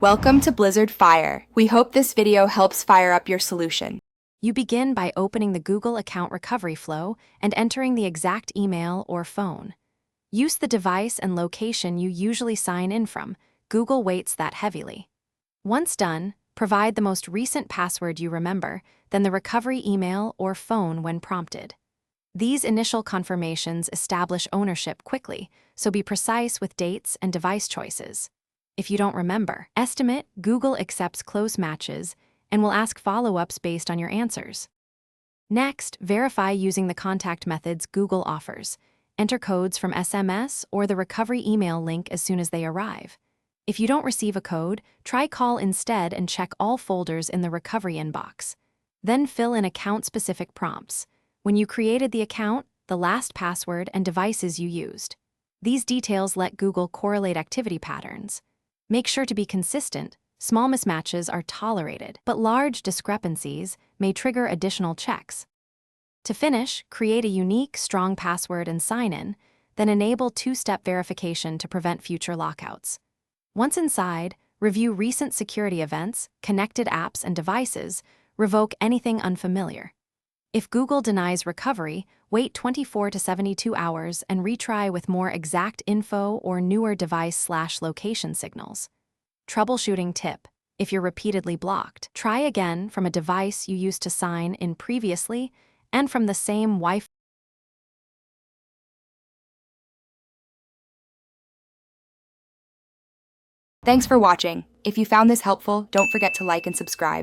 Welcome to Blizzard Fire. We hope this video helps fire up your solution. You begin by opening the Google account recovery flow and entering the exact email or phone. Use the device and location you usually sign in from. Google weights that heavily. Once done, provide the most recent password you remember, then the recovery email or phone when prompted. These initial confirmations establish ownership quickly, so be precise with dates and device choices. If you don't remember, estimate Google accepts close matches and will ask follow-ups based on your answers. Next, verify using the contact methods Google offers. Enter codes from SMS or the recovery email link as soon as they arrive. If you don't receive a code, try call instead and check all folders in the recovery inbox. Then fill in account-specific prompts. When you created the account, the last password and devices you used. These details let Google correlate activity patterns. Make sure to be consistent. Small mismatches are tolerated, but large discrepancies may trigger additional checks. To finish, create a unique, strong password and sign in, then enable two-step verification to prevent future lockouts. Once inside, review recent security events, connected apps and devices, revoke anything unfamiliar. If Google denies recovery, wait 24 to 72 hours and retry with more exact info or newer device/location signals. Troubleshooting tip: if you're repeatedly blocked, try again from a device you used to sign in previously and from the same Wi-Fi. Thanks for watching. If you found this helpful, don't forget to like and subscribe.